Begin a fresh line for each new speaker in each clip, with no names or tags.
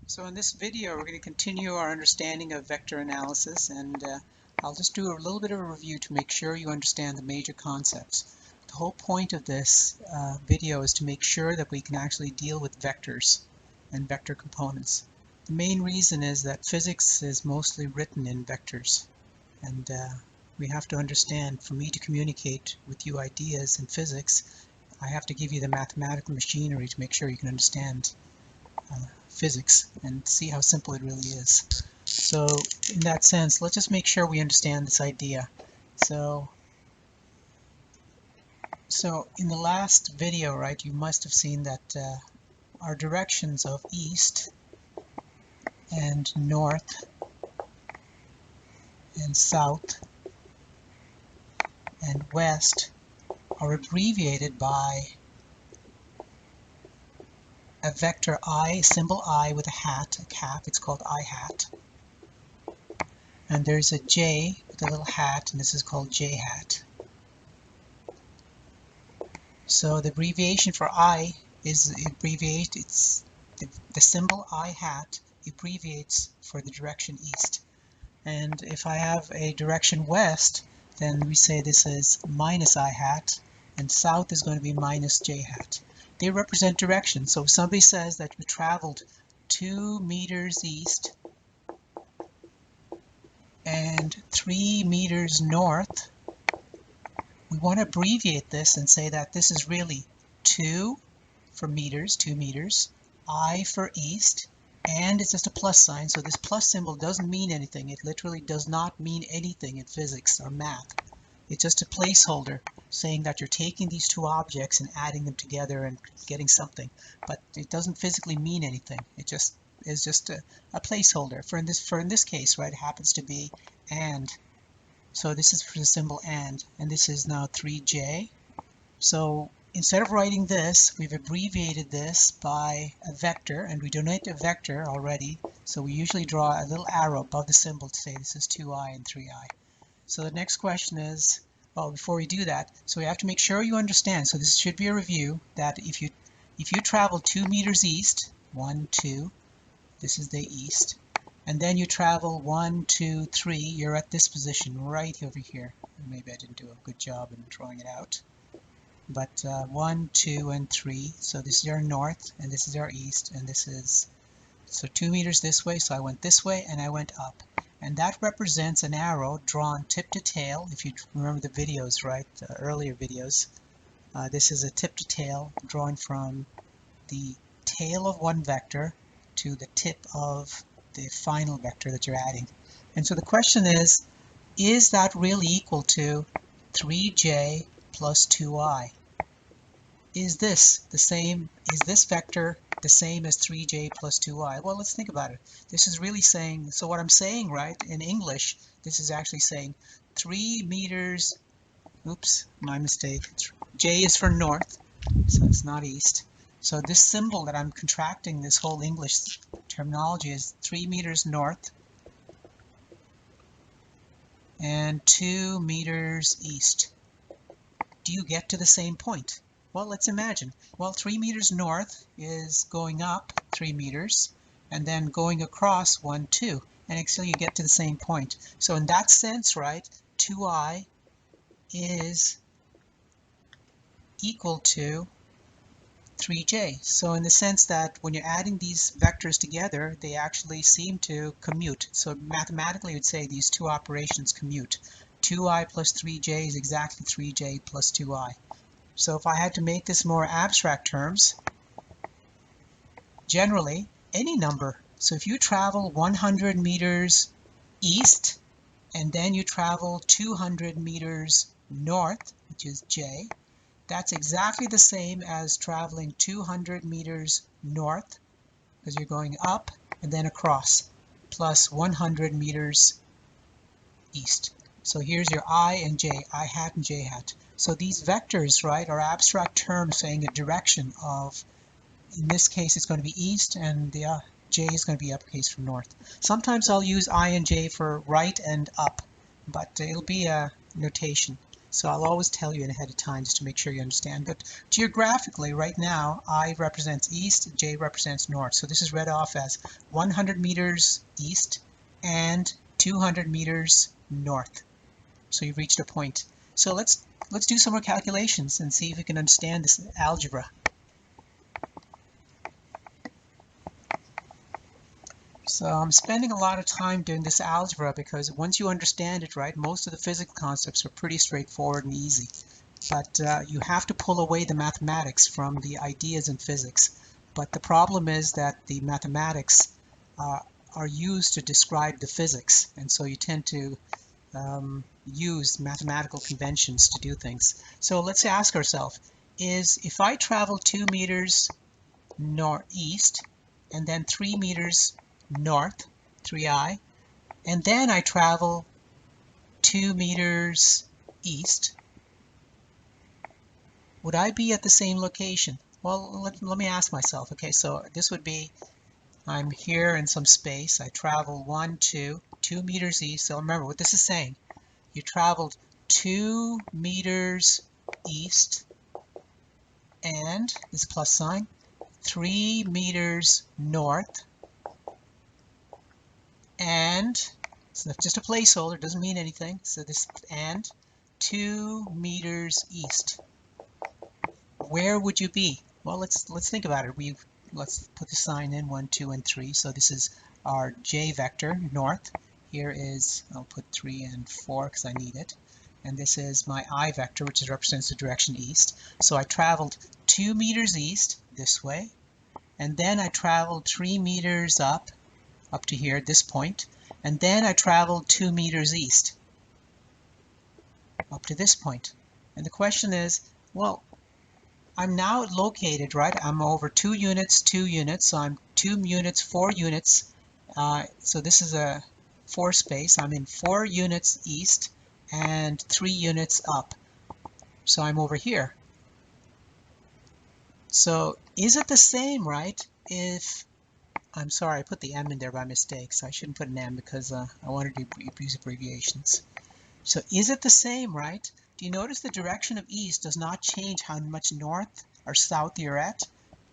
So in this video, we're going to continue our understanding of vector analysis, and I'll just do a little bit of a review to make sure you understand the major concepts. The whole point of this video is to make sure that we can actually deal with vectors and vector components. The main reason is that physics is mostly written in vectors, and we have to understand, for me to communicate with you ideas in physics, I have to give you the mathematical machinery to make sure you can understand physics and see how simple it really is. So in that sense, let's just make sure we understand this idea. So in the last video, right, you must have seen that our directions of east and north and south and west are abbreviated by a vector I, symbol I with a hat, a cap, it's called I hat. And there's a J with a little hat, and this is called J hat. So the abbreviation for I is it's the symbol I hat abbreviates for the direction east. And if I have a direction west, then we say this is minus I hat, and south is going to be minus J hat. They represent direction. So if somebody says that we traveled 2 meters east and 3 meters north, we want to abbreviate this and say that this is really 2 for meters, 2 meters, I for east, and it's just a plus sign. So this plus symbol doesn't mean anything. It literally does not mean anything in physics or math. It's just a placeholder saying that you're taking these two objects and adding them together and getting something, but it doesn't physically mean anything. It just is just a placeholder. For in this case, right, it happens to be and. So this is for the symbol and this is now 3J. So instead of writing this, we've abbreviated this by a vector, and we denote a vector already. So we usually draw a little arrow above the symbol to say this is 2I and 3I. So the next question is, well, before we do that, so we have to make sure you understand. So this should be a review that if you travel 2 meters east, 1, 2, this is the east, and then you travel 1, 2, 3, you're at this position right over here. Maybe I didn't do a good job in drawing it out. But 1, 2, and 3, so this is our north, and this is our east, and this is, so 2 meters this way, so I went this way, and I went up. And that represents an arrow drawn tip to tail. If you remember the videos, right, the earlier videos, this is a tip to tail drawn from the tail of one vector to the tip of the final vector that you're adding. And so the question is that really equal to 3J plus 2I? Is this the same? Is this vector the same as 3J plus 2I? Well, let's think about it. This is really saying, so what I'm saying, right, in English, this is actually saying 3 meters, oops, my mistake. J is for north, so it's not east. So this symbol that I'm contracting this whole English terminology is 3 meters north and 2 meters east. Do you get to the same point? Well, let's imagine. Well, 3 meters north is going up 3 meters and then going across 1, 2, and actually you get to the same point. So in that sense, right, 2I is equal to 3J. So in the sense that when you're adding these vectors together, they actually seem to commute. So mathematically, you'd say these two operations commute. 2I plus 3J is exactly 3J plus 2I. So if I had to make this more abstract terms, generally, any number. So if you travel 100 meters east, and then you travel 200 meters north, which is J, that's exactly the same as traveling 200 meters north, because you're going up and then across, plus 100 meters east. So here's your I and J, I hat and J hat. So these vectors, right, are abstract terms saying a direction of, in this case, it's going to be east, and the J is going to be uppercase from north. Sometimes I'll use I and J for right and up, but it'll be a notation. So I'll always tell you ahead of time just to make sure you understand. But geographically, right now, I represents east, J represents north. So this is read off as 100 meters east and 200 meters north. So you've reached a point. So let's do some more calculations and see if we can understand this algebra. So I'm spending a lot of time doing this algebra because once you understand it, right, most of the physical concepts are pretty straightforward and easy. But you have to pull away the mathematics from the ideas in physics. But the problem is that the mathematics are used to describe the physics, and so you tend to use mathematical conventions to do things. So let's ask ourselves, if I travel 2 meters northeast and then 3 meters north, 3I, and then I travel 2 meters east, would I be at the same location? Well, let me ask myself. Okay, so this would be, I'm here in some space. I travel 2 meters east. So remember what this is saying. You traveled 2 meters east and this plus sign, 3 meters north, and so that's just a placeholder, doesn't mean anything. So this and 2 meters east. Where would you be? Well, let's think about it. Let's put the sign in 1, 2, and 3. So this is our J vector, north. Here is, I'll put 3 and 4 because I need it. And this is my I vector, which represents the direction east. So I traveled 2 meters east this way, and then I traveled 3 meters up to here, this point, and then I traveled 2 meters east up to this point. And the question is, well, I'm now located, right? I'm over 2 units, 2 units, so I'm 2 units, 4 units. So this is a 4 space. I'm in 4 units east and 3 units up. So I'm over here. So is it the same, right? I'm sorry, I put the M in there by mistake, so I shouldn't put an M because I wanted to use abbreviations. So is it the same, right? Do you notice the direction of east does not change how much north or south you're at?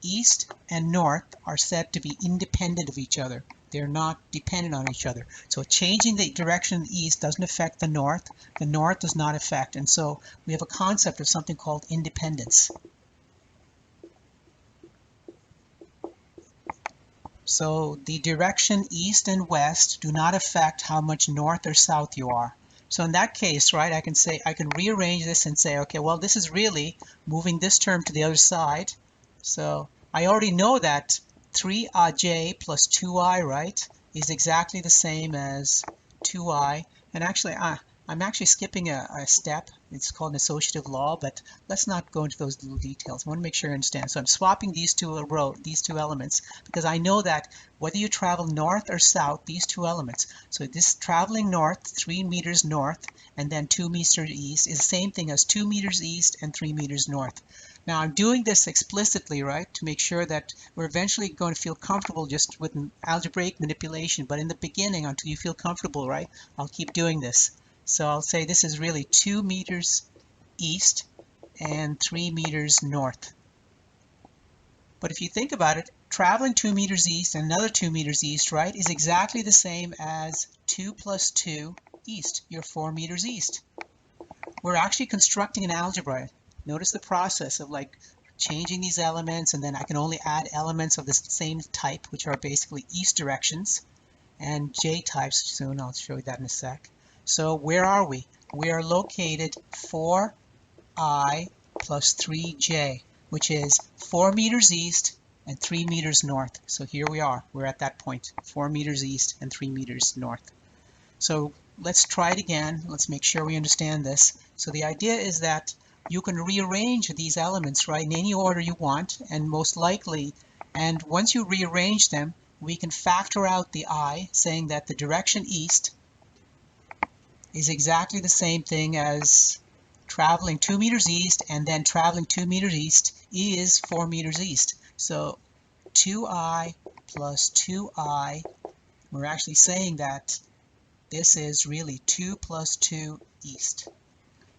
East and north are said to be independent of each other. They're not dependent on each other. So changing the direction east doesn't affect the north. The north does not affect. And so we have a concept of something called independence. So the direction east and west do not affect how much north or south you are. So in that case, right, I can rearrange this and say, okay, well, this is really moving this term to the other side. So I already know that 3j plus 2i, right, is exactly the same as 2i. And actually, I'm actually skipping a step. It's called an associative law, but let's not go into those little details. I want to make sure you understand. So I'm swapping these two elements because I know that whether you travel north or south, these two elements. So this traveling north, 3 meters north, and then 2 meters east is the same thing as 2 meters east and 3 meters north. Now I'm doing this explicitly, right, to make sure that we're eventually going to feel comfortable just with algebraic manipulation. But in the beginning, until you feel comfortable, right, I'll keep doing this. So I'll say this is really 2 meters east and 3 meters north. But if you think about it, traveling 2 meters east and another 2 meters east, right, is exactly the same as 2 plus 2 east. You're 4 meters east. We're actually constructing an algebra. Notice the process of like changing these elements, and then I can only add elements of the same type, which are basically east directions, and J types soon. I'll show you that in a sec. So where are we? We are located 4i plus 3j, which is 4 meters east and 3 meters north. So here we are. We're at that point, 4 meters east and 3 meters north. So let's try it again. Let's make sure we understand this. So the idea is that you can rearrange these elements, right, in any order you want, and most likely, and once you rearrange them, we can factor out the I, saying that the direction east is exactly the same thing as traveling 2 meters east, and then traveling 2 meters east is 4 meters east. So 2i plus 2i, we're actually saying that this is really 2 plus 2 east.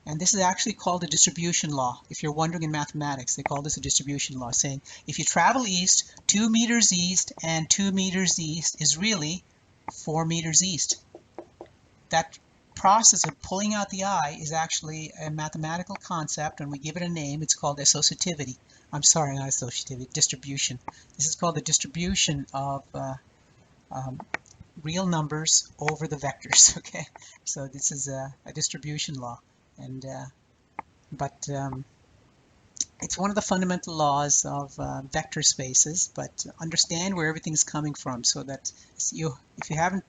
And this is actually called a distribution law. If you're wondering in mathematics, they call this a distribution law, saying if you travel east, 2 meters east and 2 meters east is really 4 meters east. That process of pulling out the eye is actually a mathematical concept, and we give it a name. It's called associativity. I'm sorry, not associativity, distribution. This is called the distribution of real numbers over the vectors. Okay, so this is a distribution law, and it's one of the fundamental laws of vector spaces. But understand where everything's coming from, so that if you haven't,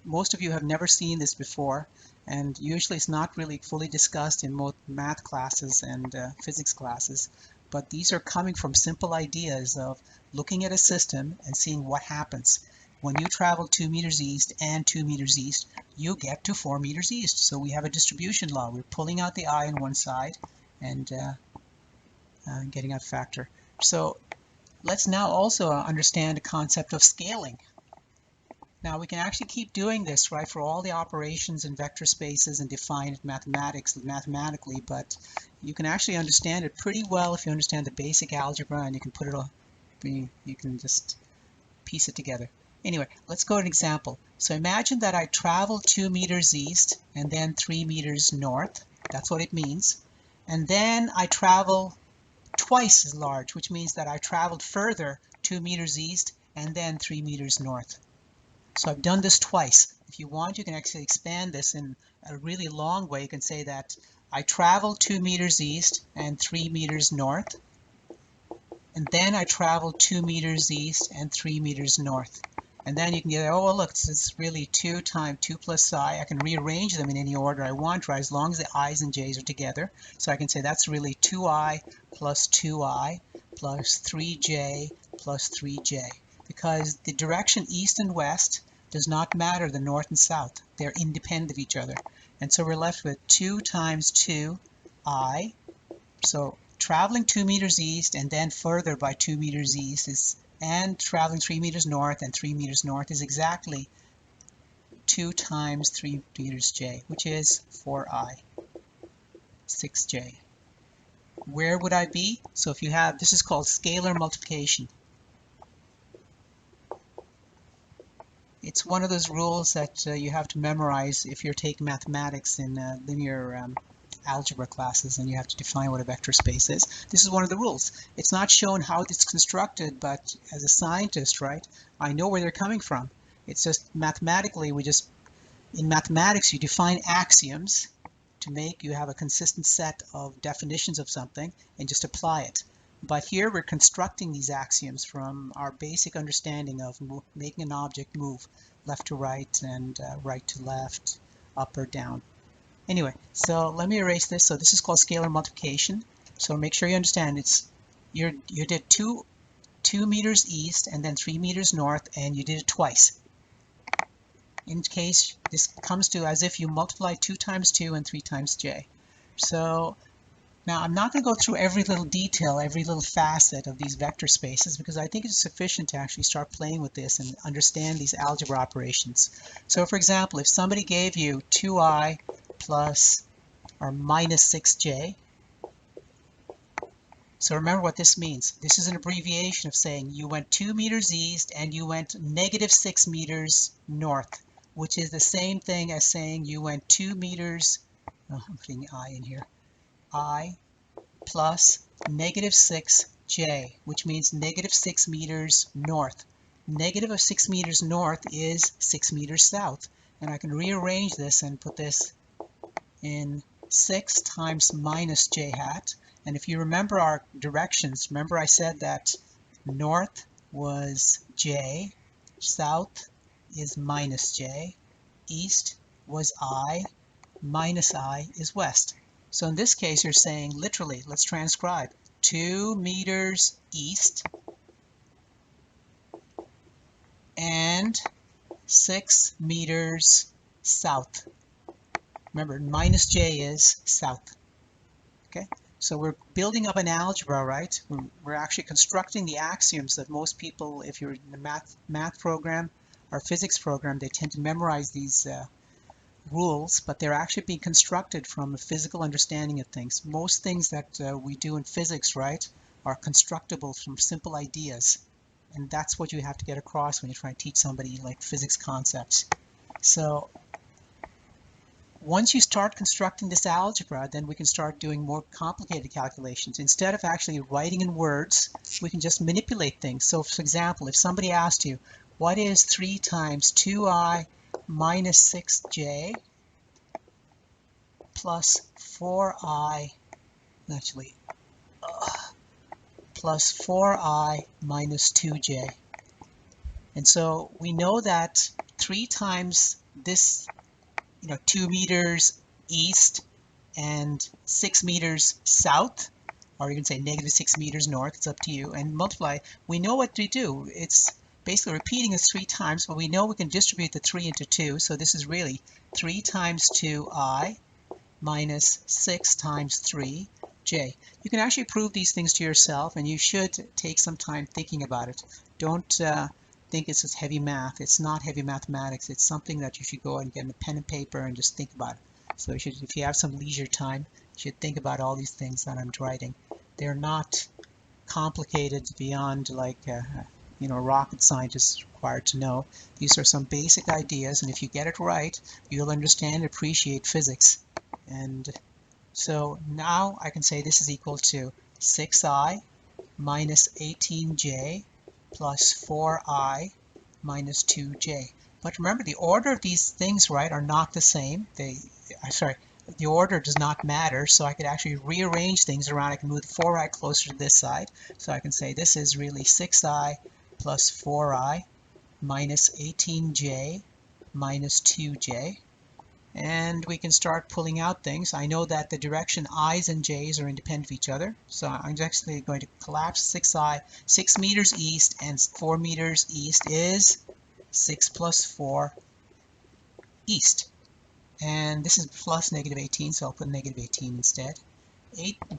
most of you have never seen this before, and usually it's not really fully discussed in most math classes and physics classes. But these are coming from simple ideas of looking at a system and seeing what happens. When you travel 2 meters east and 2 meters east, you get to 4 meters east. So we have a distribution law. We're pulling out the eye on one side and getting out factor. So let's now also understand the concept of scaling. Now we can actually keep doing this, right, for all the operations in vector spaces and define it mathematically, but you can actually understand it pretty well if you understand the basic algebra, and you can put it all, you can just piece it together. Anyway, let's go to an example. So imagine that I travel 2 meters east and then 3 meters north. That's what it means. And then I travel twice as large, which means that I traveled further 2 meters east and then 3 meters north. So I've done this twice. If you want, you can actually expand this in a really long way. You can say that I traveled 2 meters east and 3 meters north, and then I traveled 2 meters east and 3 meters north. And then you can get, oh, well, look, this is really 2 times 2 plus I. I can rearrange them in any order I want, right, as long as the i's and j's are together. So I can say that's really 2i plus 2i plus 3j plus 3j. Because the direction east and west does not matter, the north and south. They're independent of each other. And so we're left with 2 times 2i. So traveling 2 meters east and then further by 2 meters east is, and traveling 3 meters north and 3 meters north is exactly 2 times 3 meters j, which is 4i, 6j. Where would I be? So if you have, this is called scalar multiplication. It's one of those rules that you have to memorize if you're taking mathematics in linear algebra classes, and you have to define what a vector space is. This is one of the rules. It's not shown how it's constructed, but as a scientist, right, I know where they're coming from. It's just mathematically, in mathematics, you define axioms to make you have a consistent set of definitions of something and just apply it. But here we're constructing these axioms from our basic understanding of making an object move left to right and right to left, up or down. Anyway, so let me erase this. So this is called scalar multiplication. So make sure you understand you did 2 meters east and then 3 meters north, and you did it twice. In case this comes to as if you multiply 2 times 2 and 3 times j. So now I'm not going to go through every little detail, every little facet of these vector spaces, because I think it's sufficient to actually start playing with this and understand these algebra operations. So for example, if somebody gave you 2i plus or minus 6j, so remember what this means. This is an abbreviation of saying you went 2 meters east and you went negative 6 meters north, which is the same thing as saying you went 2 meters, oh, I'm putting I in here, I plus negative 6j, which means negative 6 meters north. Negative of 6 meters north is 6 meters south. And I can rearrange this and put this in 6 times minus j hat. And if you remember our directions, remember I said that north was j, south is minus j, east was I, minus I is west. So in this case, you're saying literally, let's transcribe, 2 meters east and 6 meters south. Remember, minus j is south. Okay, so we're building up an algebra, right? We're actually constructing the axioms that most people, if you're in the math program or physics program, they tend to memorize these rules, but they're actually being constructed from a physical understanding of things. Most things that we do in physics, right, are constructible from simple ideas. And that's what you have to get across when you try to teach somebody like physics concepts. So once you start constructing this algebra, then we can start doing more complicated calculations. Instead of actually writing in words, we can just manipulate things. So for example, if somebody asked you, what is 3 times 2i minus 6j plus 4i, actually, plus 4i minus 2j. And so we know that 3 times this, 2 meters east and 6 meters south, or you can say negative 6 meters north, it's up to you, and multiply. We know what to do. It's basically repeating this 3 times, but we know we can distribute the 3 into 2, so this is really 3 times 2i minus 6 times 3j. You can actually prove these things to yourself, and you should take some time thinking about it. Don't think it's just heavy math. It's not heavy mathematics. It's something that you should go and get a pen and paper and just think about it. So if you have some leisure time, you should think about all these things that I'm writing. They're not complicated beyond like rocket scientists required to know. These are some basic ideas, and if you get it right, you'll understand and appreciate physics. And so now I can say this is equal to 6i minus 18j plus 4i minus 2j. But remember, the order of these things, right, are not the same. The order does not matter, so I could actually rearrange things around. I can move the 4i closer to this side. So I can say this is really 6i plus 4i minus 18j minus 2j. And we can start pulling out things. I know that the direction i's and j's are independent of each other, so I'm actually going to collapse 6 meters east and 4 meters east is 6 plus 4 east. And this is plus negative 18, so I'll put negative 18 instead.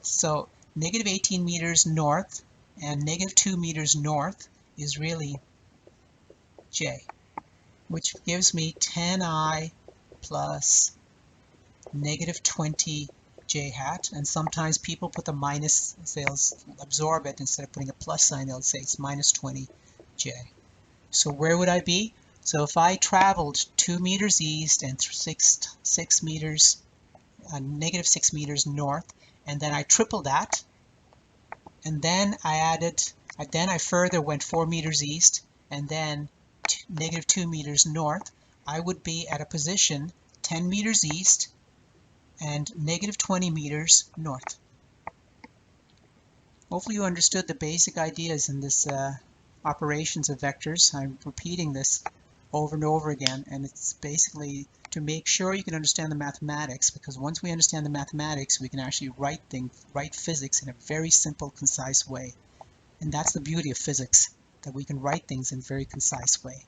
So negative 18 meters north and negative 2 meters north is really j, which gives me 10i plus negative 20 j hat, and sometimes people put the minus, they'll absorb it instead of putting a plus sign, they'll say it's minus 20 j. So where would I be? So if I traveled 2 meters east and negative 6 meters north, and then I tripled that, and then I further went 4 meters east and then negative 2 meters north, I would be at a position 10 meters east and negative 20 meters north. Hopefully you understood the basic ideas in this operations of vectors. I'm repeating this over and over again, and it's basically to make sure you can understand the mathematics, because once we understand the mathematics, we can actually write physics in a very simple, concise way. And that's the beauty of physics, that we can write things in a very concise way.